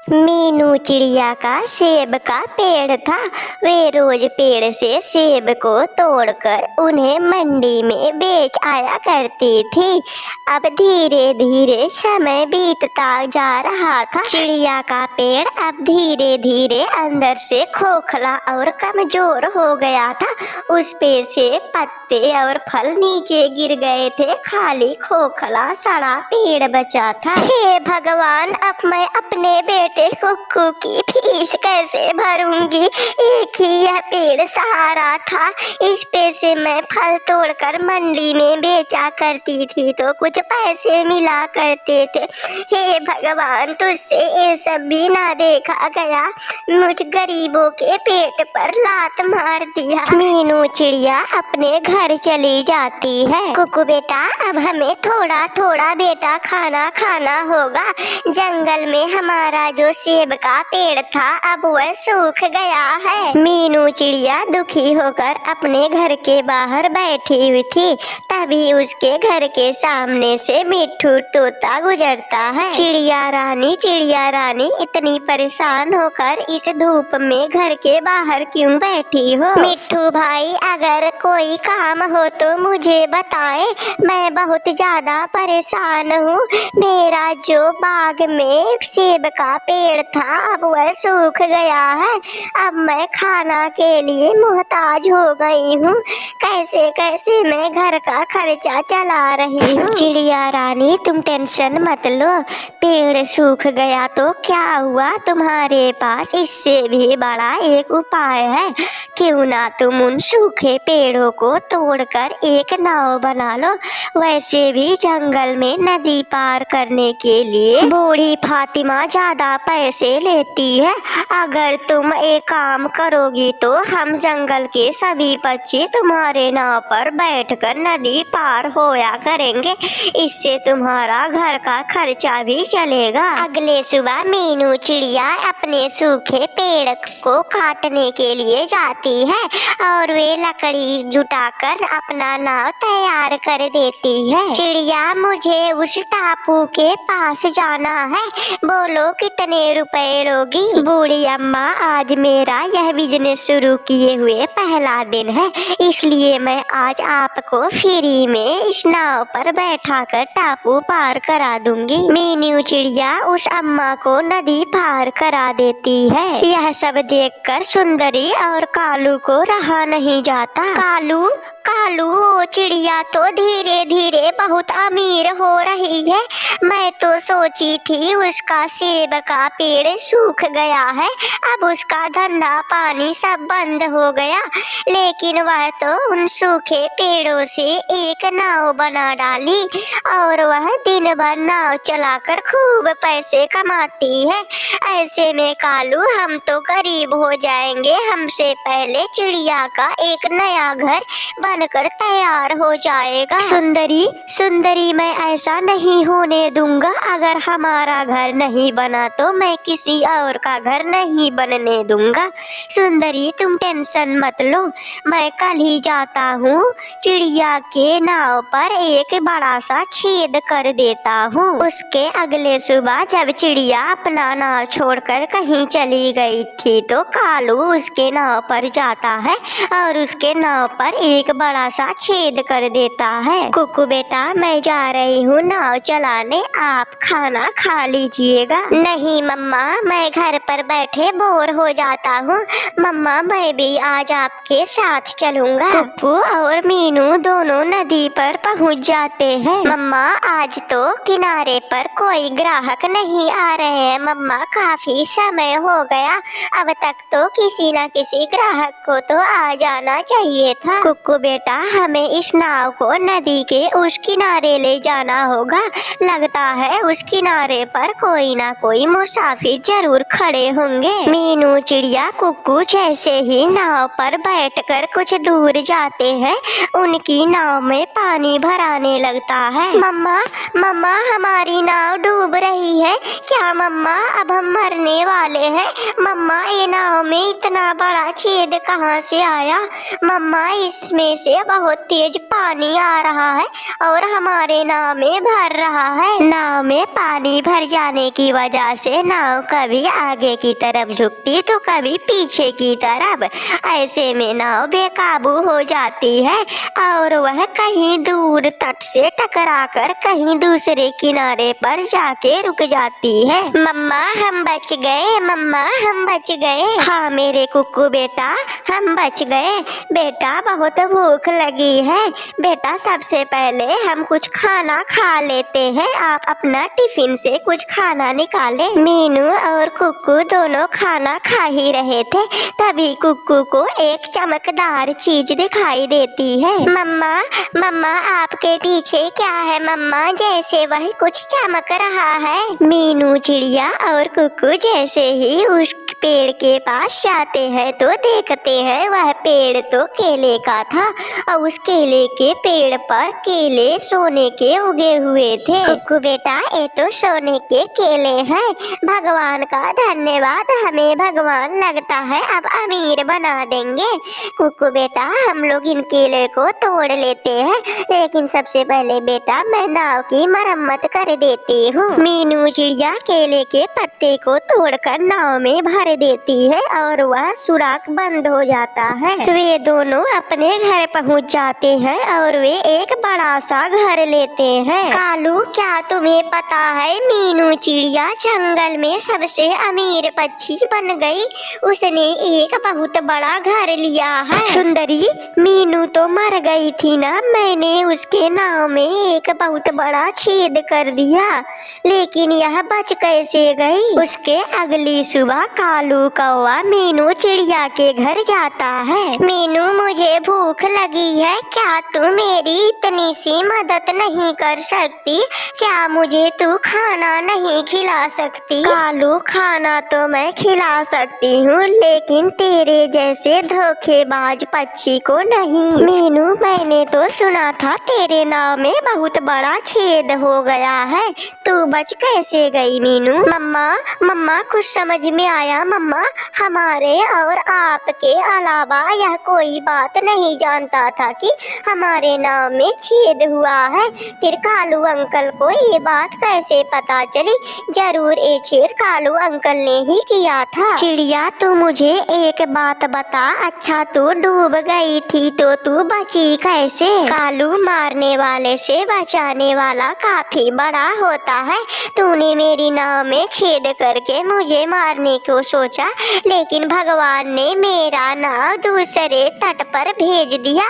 मीनू चिड़िया का सेब का पेड़ था। वे रोज पेड़ से सेब को तोड़कर उन्हें मंडी में बेच आया करती थी। अब धीरे धीरे समय बीतता जा रहा था। चिड़िया का पेड़ अब धीरे धीरे अंदर से खोखला और कमजोर हो गया था। उस पे से पत्ते और फल नीचे गिर गए थे। खाली खोखला सड़ा पेड़ बचा था। हे भगवान, अब मैं अपने बेटे कुक्कू की फीस कैसे भरूंगी? एक ही यह पेड़ सहारा था। इस पे से मैं फल तोड़कर मंडी में बेचा करती थी तो कुछ पैसे मिला करते थे। हे भगवान, तुझसे ये सब भी ना देखा गया। मुझ गरीबों के पेट पर लात मार दिया। मीनू चिड़िया अपने घर चली जाती है। कुक्कू बेटा, अब हमें थोड़ा थोड़ा बेटा खाना खाना होगा। जंगल में हमारा जो सेब का पेड़ था अब वह सूख गया है। मीनू चिड़िया दुखी होकर अपने घर के बाहर बैठी हुई थी। तभी उसके घर के सामने से मिट्ठू तोता गुजरता है। चिड़िया रानी इतनी परेशान होकर इस धूप में घर के बाहर क्यों बैठी हो? मिट्ठू भाई, अगर कोई काम हो तो मुझे बताएं। मैं बहुत ज्यादा परेशान हूँ। मेरा जो बाग में सेब का पेड़ था अब वह सूख गया है। अब मैं खाना के लिए मोहताज हो गई हूँ। कैसे कैसे मैं घर का खर्चा चला रही हूँ। चिड़िया रानी, तुम टेंशन मत लो। पेड़ सूख गया तो क्या हुआ, तुम्हारे पास इससे भी बड़ा एक उपाय है। क्यों ना तुम उन सूखे पेड़ों को तोड़कर एक नाव बना लो। वैसे भी जंगल में नदी पार करने के लिए बूढ़ी फातिमा ज्यादा पैसे लेती है। अगर तुम एक काम करोगी तो हम जंगल के सभी पक्षी तुम्हारे नाव पर बैठकर नदी पार होया करेंगे। इससे तुम्हारा घर का खर्चा भी चलेगा। अगले सुबह मीनू चिड़िया अपने सूखे पेड़ को काटने के लिए जाती है और वे लकड़ी जुटाकर अपना नाव तैयार कर देती है। चिड़िया, मुझे उस टापू के पास जाना है। बोलो कितने रुपए लोगी? बूढ़ी अम्मा, आज मेरा यह बिजनेस शुरू किए हुए पहला दिन है, इसलिए मैं आज आपको फ्री में इस नाव पर बैठाकर टापू पार करा दूंगी। मीनू चिड़िया उस अम्मा को नदी पार करा देती है। यह सब देखकर सुंदरी और कालू को रहा नहीं जाता। कालू कालू, चिड़िया तो धीरे धीरे बहुत अमीर हो रही है। मैं तो सोची थी उसका सेब का पेड़ सूख गया है, अब उसका धंधा पानी सब बंद हो गया। लेकिन वह तो उन सूखे पेड़ों से एक नाव बना डाली और वह दिन भर नाव चलाकर खूब पैसे कमाती है। ऐसे में कालू, हम तो गरीब हो जाएंगे। हमसे पहले चिड़िया का एक नया घर बनकर तैयार हो जाएगा। सुंदरी, मैं ऐसा नहीं होने दूंगा। अगर हमारा घर नहीं बना तो मैं किसी और का घर नहीं बनने दूंगा। सुंदरी, तुम टेंशन मत लो, मैं कल ही जाता हूँ। चिड़िया के नाव पर एक बड़ा सा छेद कर देता हूँ। उसके अगले सुबह जब चिड़िया अपना नाव छोड़कर कहीं चली गई थी तो कालू उसके नाव पर जाता है और उसके नाव पर एक बड़ा सा छेद कर देता है। कुक्कू बेटा, मैं जा रही हूँ नाव चलाने, आप खाना खा लीजिएगा। नहीं मम्मा, मैं घर पर बैठे बोर हो जाता हूँ। मम्मा, मैं भी आज आपके साथ चलूँगा। कुक्कू और मीनू दोनों नदी पर पहुँच जाते हैं। मम्मा, आज तो किनारे पर कोई ग्राहक नहीं आ रहे हैं। मम्मा, काफी समय हो गया, अब तक तो किसी न किसी ग्राहक को तो आ जाना चाहिए था। कुक्कू बेटा, हमें इस नाव को नदी के उस किनारे ले जाना होगा। लगता है उस किनारे पर कोई ना कोई मुसाफिर जरूर खड़े होंगे। मीनू चिड़िया कुक्कू जैसे ही नाव पर बैठकर कुछ दूर जाते हैं, उनकी नाव में पानी भराने लगता है। मम्मा, हमारी नाव डूब रही है। क्या मम्मा, अब हम मरने वाले हैं? मम्मा, ये नाव में इतना बड़ा छेद कहाँ से आया? मम्मा, इसमें से बहुत तेज पानी आ रहा है और हमारे नाव में भर रहा है। नाव में पानी भर जाने की वजह से नाव कभी आगे की तरफ झुकती तो कभी पीछे की तरफ। ऐसे में नाव बेकाबू हो जाती है और वह कहीं दूर तट से टकराकर कहीं दूसरे किनारे पर जाके रुक जाती है। मम्मा हम बच गए, मम्मा हम बच गए। हाँ मेरे कुक्कू बेटा, हम बच गए। बेटा बहुत भूख लगी है। बेटा सबसे पहले हम कुछ खाना खा लेते हैं। आप अपना टिफिन से कुछ खाना निकाले। मीनू और कुक्कू दोनों खाना खा ही रहे थे, तभी कुक्कू को एक चमकदार चीज दिखाई देती है। मम्मा मम्मा आपके पीछे क्या है मम्मा? जैसे वह कुछ चमक रहा है। मीनू चिड़िया और कुक्कू जैसे ही उस पेड़ के पास जाते हैं तो देखते हैं वह पेड़ तो केले का था और उस केले के पेड़ पर केले सोने के उगे हुए थे। कुक्कू बेटा ये तो सोने के केले हैं। भगवान का धन्यवाद, हमें भगवान लगता है अब अमीर बना देंगे। कुक्कू बेटा हम लोग इन केले को तोड़ लेते हैं, लेकिन सबसे पहले बेटा मैं नाव की मरम्मत कर देती हूँ। मीनू चिड़िया केले के पत्ते को तोड़कर नाव में भर देती है और वह सुराख बंद हो जाता है। वे दोनों अपने घर पहुंच जाते हैं और वे एक बड़ा सा घर लेते हैं। कालू क्या तुम्हें पता है मीनू चिड़िया जंगल में सबसे अमीर पक्षी बन गई। उसने एक बहुत बड़ा घर लिया है। सुंदरी मीनू तो मर गई थी ना, मैंने उसके नाव में एक बहुत बड़ा छेद कर दिया, लेकिन यह बच कैसे गई? उसके अगली सुबह कालू कौवा मीनू चिड़िया के घर जाता है। मीनू मुझे भूख लगी है, क्या तू मेरी इतनी सी मदद नहीं कर सकती? क्या मुझे तू खाना नहीं खिला सकती? कालू खाना तो मैं खिला सकती हूँ, लेकिन तेरे जैसे धोखेबाज पक्षी को नहीं। मीनू मैंने तो सुना था तेरे नाव में बहुत बड़ा छेद हो गया है, तू बच कैसे गई मीनू? मम्मा कुछ समझ में आया मम्मा। हमारे और आपके अलावा यह कोई बात नहीं जानता था कि हमारे नाव में छेद हुआ है। फिर कालू अंकल को ये बात कैसे पता चली? जरूर ये छेद कालू अंकल ने ही किया था। चिड़िया तू मुझे एक बात बता, अच्छा तू डूब गई थी तो तू बची कैसे? कालू मारने वाले से बचाने वाला काफी बड़ा होता है। तूने मेरी नाव में छेद करके मुझे मारने को सोचा, लेकिन भगवान ने मेरा नाव दूसरे तट पर भेज दिया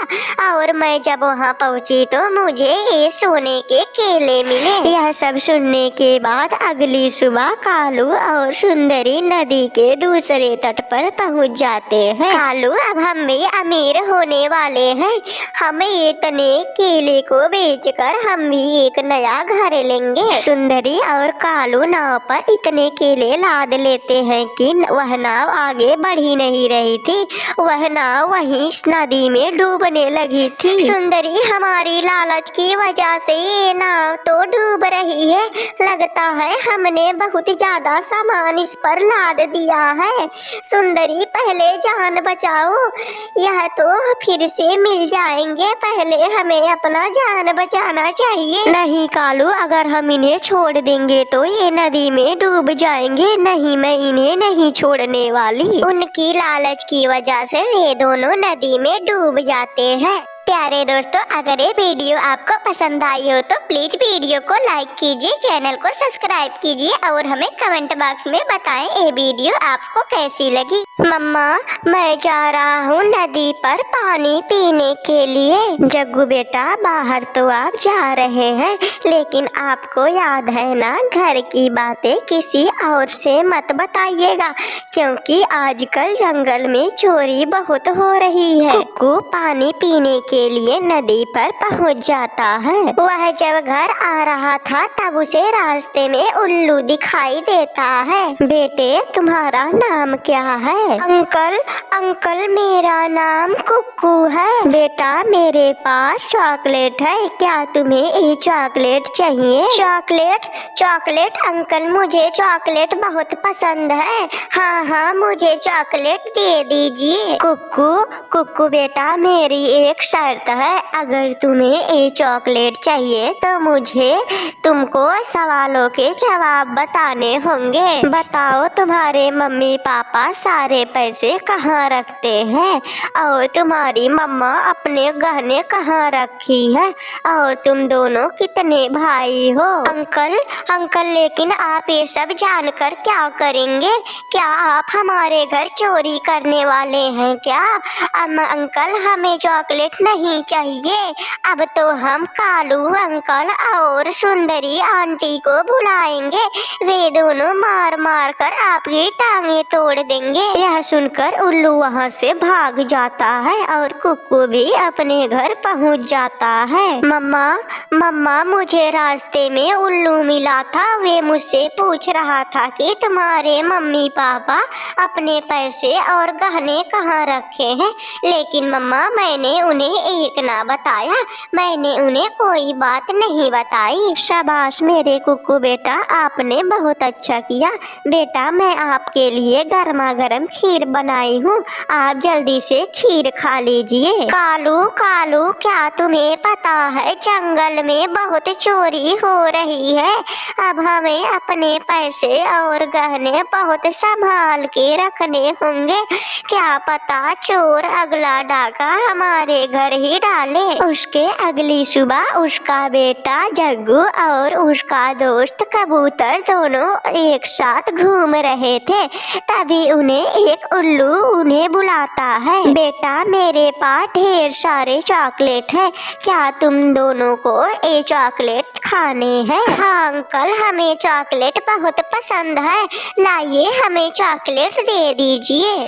और मैं जब वहाँ पहुँची तो मुझे ये सोने के केले मिले। यह सब सुनने के बाद अगली सुबह कालू और सुंदरी नदी के दूसरे तट पर पहुँच जाते हैं। कालू अब हम भी अमीर होने वाले हैं, हम इतने केले को बेचकर हम भी एक नया घर लेंगे। सुंदरी और कालू नाव पर इतने केले लाद लेते हैं कि वह नाव आगे बढ़ ही नहीं रही थी, वह नाव वहीं नदी में डूबने लगी थी। सुंदरी हमारी लालच की वजह से ये नाव तो डूब रही है, लगता है हमने बहुत ज्यादा सामान इस पर लाद दिया है। सुंदरी पहले जान बचाओ, यह तो फिर से मिल जाएंगे, पहले हमें अपना जान बचाना चाहिए। नहीं कालू, अगर हम इन्हें छोड़ देंगे तो ये नदी में डूब जाएंगे। नहीं, मैं इन्हें नहीं छोड़ने वाली। उनकी लालच की वजह से ये दोनों नदी में डूब जाते हैं। प्यारे दोस्तों, अगर ये वीडियो आपको पसंद आई हो तो प्लीज वीडियो को लाइक कीजिए, चैनल को सब्सक्राइब कीजिए और हमें कमेंट बॉक्स में बताएं ये वीडियो आपको कैसी लगी। मम्मा मैं जा रहा हूँ नदी पर पानी पीने के लिए। जग्गू बेटा बाहर तो आप जा रहे हैं, लेकिन आपको याद है ना, घर की बातें किसी और से मत बताइएगा, क्योंकि आजकल जंगल में चोरी बहुत हो रही है। कुक्कू पानी पीने के लिए नदी पर पहुंच जाता है। वह जब घर आ रहा था तब उसे रास्ते में उल्लू दिखाई देता है। बेटे तुम्हारा नाम क्या है? अंकल मेरा नाम कुक्कू है। बेटा मेरे पास चॉकलेट है, क्या तुम्हें ये चॉकलेट चाहिए? चॉकलेट अंकल मुझे चॉकलेट बहुत पसंद है। हाँ मुझे चॉकलेट दे दीजिए। कुक्कू बेटा मेरी एक शर्त है, अगर तुम्हें ये चॉकलेट चाहिए तो मुझे तुमको सवालों के जवाब बताने होंगे। बताओ तुम्हारे मम्मी पापा सारे पैसे कहाँ रखते हैं, और तुम्हारी मम्मा अपने गहने कहाँ रखी है, और तुम दोनों कितने भाई हो। अंकल लेकिन आप ये सब जानकर क्या करेंगे? क्या आप हमारे घर चोरी करने वाले हैं क्या? अंकल हमें चॉकलेट नहीं चाहिए। अब तो हम कालू अंकल और सुंदरी आंटी को बुलाएंगे, वे दोनों मार मार कर आपकी टांगे तोड़ देंगे। यह सुनकर उल्लू वहाँ से भाग जाता है और कुक्कू भी अपने घर पहुँच जाता है। मम्मा मुझे रास्ते में उल्लू मिला था, वे मुझसे पूछ रहा था कि तुम्हारे मम्मी पापा अपने पैसे और गहने कहाँ रखे हैं, लेकिन मम्मा मैंने उन्हें एक ना बताया, मैंने उन्हें कोई बात नहीं बताई। शाबाश मेरे कुक्कू बेटा, आपने बहुत अच्छा किया। बेटा मैं आपके लिए गर्मा गर्म खीर बनाई हूँ, आप जल्दी से खीर खा लीजिए। कालू क्या तुम्हें पता है जंगल में बहुत चोरी हो रही है, अब हमें अपने पैसे और गहने बहुत संभाल के रखने होंगे, क्या पता चोर अगला डाका हमारे घर ही डाले। उसके अगली सुबह उसका बेटा जग्गू और उसका दोस्त कबूतर दोनों एक साथ घूम रहे थे, तभी उन्हें एक उल्लू उन्हें बुलाता है। बेटा मेरे पास ढेर सारे चॉकलेट है, क्या तुम दोनों को ये चॉकलेट खाने हैं? हाँ अंकल हमें चॉकलेट बहुत पसंद है, लाइए हमें चॉकलेट दे दीजिए।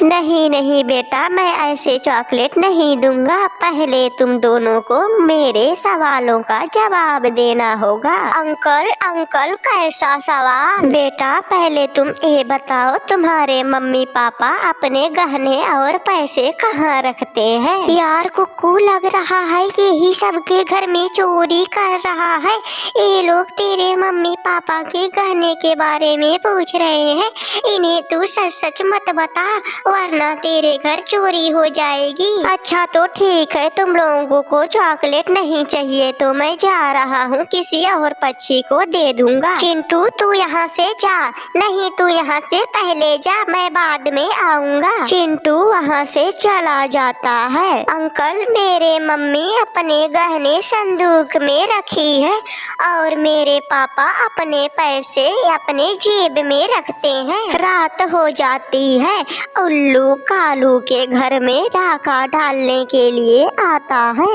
नहीं बेटा मैं ऐसे चॉकलेट नहीं दूंगा, पहले तुम दोनों को मेरे सवालों का जवाब देना होगा। अंकल कैसा सवाल? बेटा पहले तुम ये बताओ तुम्हारे मम्मी पापा अपने गहने और पैसे कहाँ रखते हैं? यार कुक्कू लग रहा है यही सबके घर में चोरी कर रहा है, ये लोग तेरे मम्मी पापा के गहने के बारे में पूछ रहे हैं, इन्हें तू सच मत बता वरना तेरे घर चोरी हो जाएगी। अच्छा तो ठीक है, तुम लोगों को चॉकलेट नहीं चाहिए तो मैं जा रहा हूँ, किसी और पक्षी को दे दूंगा। चिंटू तू यहाँ से जा, नहीं तू यहाँ से पहले जा, मैं बाद में आऊँगा। चिंटू वहाँ से चला जाता है। अंकल मेरे मम्मी अपने गहने संदूक में रखी है और मेरे पापा अपने पैसे अपने जेब में रखते हैं। रात हो जाती है, उल्लू कालू के घर में डाका डालने के लिए आता है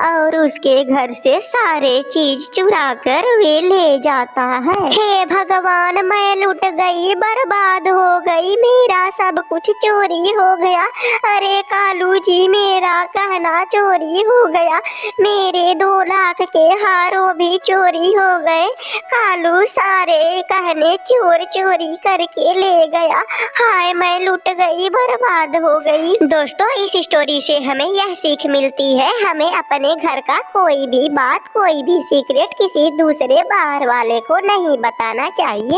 और उसके घर से सारे चीज चुरा कर वे ले जाता है। हे भगवान मैं लुट गई, बर्बाद हो गई, मेरा सब कुछ चोरी हो गया। अरे कालू जी मेरा गहना चोरी हो गया, मेरे 2 लाख के हारों भी चोरी हो गए, कालू सारे गहने चोरी करके ले गया, हाय मैं लुट गई, बर्बाद हो गई। दोस्तों इस स्टोरी से हमें यह सीख मिलती है, हमें अपने घर का कोई भी बात कोई भी सीक्रेट किसी दूसरे बाहर वाले को नहीं बताना चाहिए।